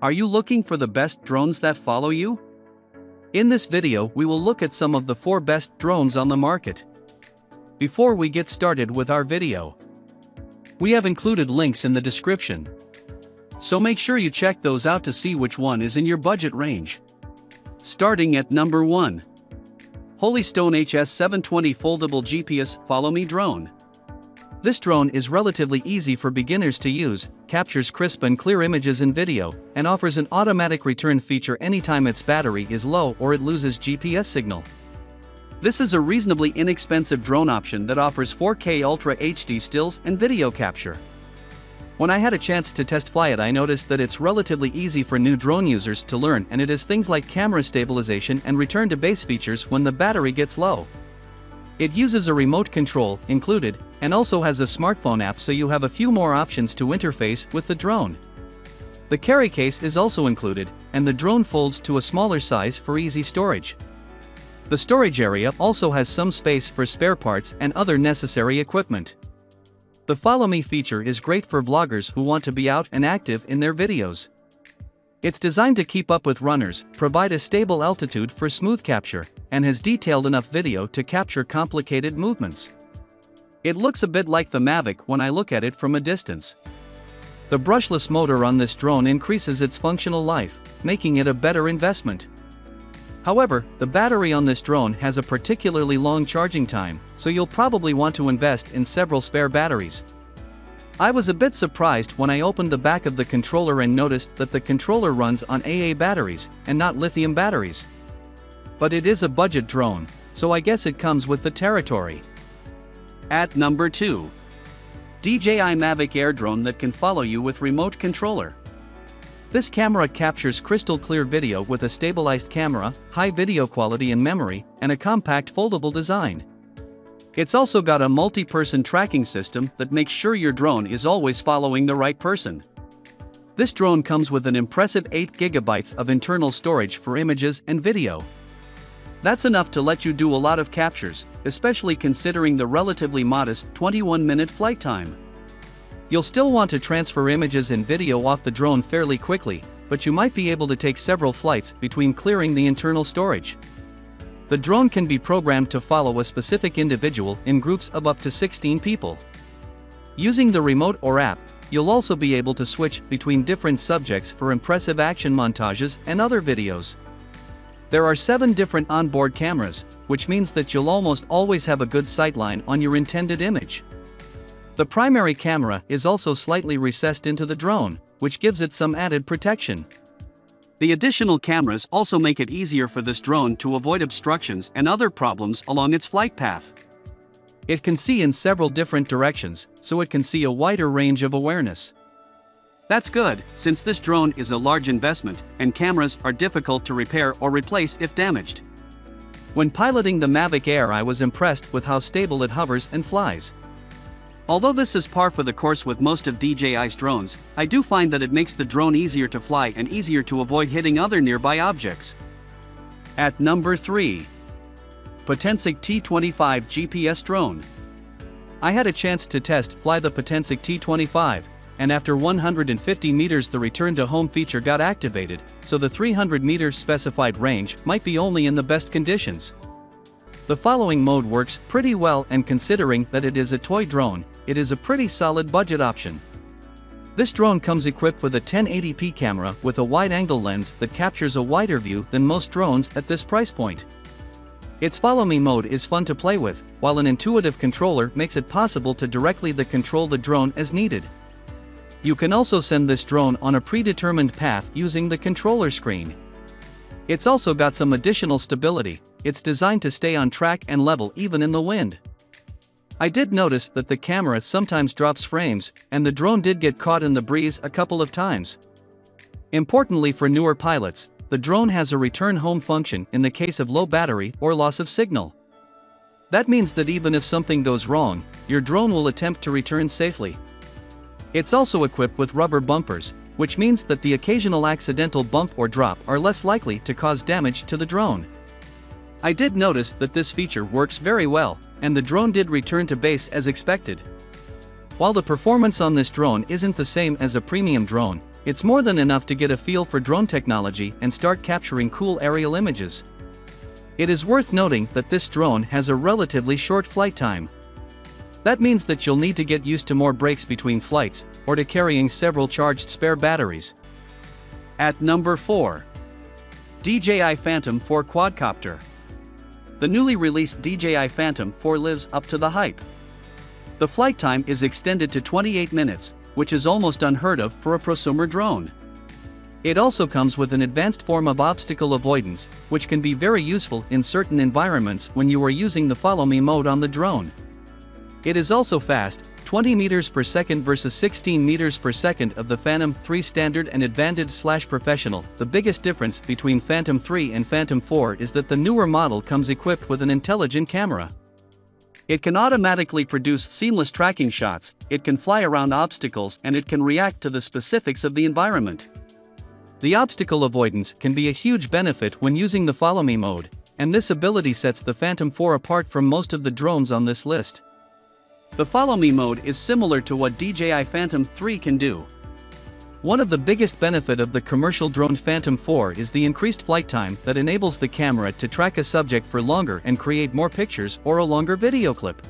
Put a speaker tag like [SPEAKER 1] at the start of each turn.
[SPEAKER 1] Are you looking for the best drones that follow you? In this video, we will look at some of the 4 best drones on the market. Before we get started with our video, we have included links in the description, so make sure you check those out to see which one is in your budget range. Starting at number 1. Holystone HS720 Foldable GPS Follow Me Drone. This drone is relatively easy for beginners to use, captures crisp and clear images and video, and offers an automatic return feature anytime its battery is low or it loses GPS signal. This is a reasonably inexpensive drone option that offers 4K Ultra HD stills and video capture. When I had a chance to test fly it, I noticed that it's relatively easy for new drone users to learn, and it has things like camera stabilization and return to base features when the battery gets low. It uses a remote control included, and also has a smartphone app, so you have a few more options to interface with the drone. The carry case is also included, and the drone folds to a smaller size for easy storage. The storage area also has some space for spare parts and other necessary equipment. The Follow Me feature is great for vloggers who want to be out and active in their videos. It's designed to keep up with runners, provide a stable altitude for smooth capture, and has detailed enough video to capture complicated movements. It looks a bit like the Mavic when I look at it from a distance. The brushless motor on this drone increases its functional life, making it a better investment. However, the battery on this drone has a particularly long charging time, so you'll probably want to invest in several spare batteries. I was a bit surprised when I opened the back of the controller and noticed that the controller runs on AA batteries and not lithium batteries. But it is a budget drone, so I guess it comes with the territory. At number 2. DJI Mavic Air Drone that can follow you with remote controller. This camera captures crystal clear video with a stabilized camera, high video quality and memory, and a compact foldable design. It's also got a multi-person tracking system that makes sure your drone is always following the right person. This drone comes with an impressive 8 GB of internal storage for images and video. That's enough to let you do a lot of captures, especially considering the relatively modest 21-minute flight time. You'll still want to transfer images and video off the drone fairly quickly, but you might be able to take several flights between clearing the internal storage. The drone can be programmed to follow a specific individual in groups of up to 16 people. Using the remote or app, you'll also be able to switch between different subjects for impressive action montages and other videos. There are 7 different onboard cameras, which means that you'll almost always have a good sightline on your intended image. The primary camera is also slightly recessed into the drone, which gives it some added protection. The additional cameras also make it easier for this drone to avoid obstructions and other problems along its flight path. It can see in several different directions, so it can see a wider range of awareness. That's good, since this drone is a large investment, and cameras are difficult to repair or replace if damaged. When piloting the Mavic Air, I was impressed with how stable it hovers and flies. Although this is par for the course with most of DJI's drones, I do find that it makes the drone easier to fly and easier to avoid hitting other nearby objects. At number 3. Potensic T25 GPS Drone. I had a chance to test fly the Potensic T25, and after 150 meters the return to home feature got activated, so the 300 meters specified range might be only in the best conditions. The following mode works pretty well, and considering that it is a toy drone, it is a pretty solid budget option. This drone comes equipped with a 1080p camera with a wide-angle lens that captures a wider view than most drones at this price point. Its Follow Me mode is fun to play with, while an intuitive controller makes it possible to directly control the drone as needed. You can also send this drone on a predetermined path using the controller screen. It's also got some additional stability. It's designed to stay on track and level even in the wind. I did notice that the camera sometimes drops frames, and the drone did get caught in the breeze a couple of times. Importantly for newer pilots, the drone has a return home function in the case of low battery or loss of signal. That means that even if something goes wrong, your drone will attempt to return safely. It's also equipped with rubber bumpers, which means that the occasional accidental bump or drop are less likely to cause damage to the drone. I did notice that this feature works very well, and the drone did return to base as expected. While the performance on this drone isn't the same as a premium drone, It's more than enough to get a feel for drone technology and start capturing cool aerial images. It is worth noting that this drone has a relatively short flight time. That means that you'll need to get used to more breaks between flights, or to carrying several charged spare batteries. At number 4. DJI Phantom 4 Quadcopter. The newly released DJI Phantom 4 lives up to the hype. The flight time is extended to 28 minutes, which is almost unheard of for a prosumer drone. It also comes with an advanced form of obstacle avoidance, which can be very useful in certain environments when you are using the follow me mode on the drone. It is also fast, 20 meters per second versus 16 meters per second of the Phantom 3 Standard and Advantage/Professional. The biggest difference between Phantom 3 and Phantom 4 is that the newer model comes equipped with an intelligent camera. It can automatically produce seamless tracking shots, it can fly around obstacles, and it can react to the specifics of the environment. The obstacle avoidance can be a huge benefit when using the follow me mode, and this ability sets the Phantom 4 apart from most of the drones on this list. The follow me mode is similar to what DJI Phantom 3 can do. One of the biggest benefits of the commercial drone Phantom 4 is the increased flight time that enables the camera to track a subject for longer and create more pictures or a longer video clip.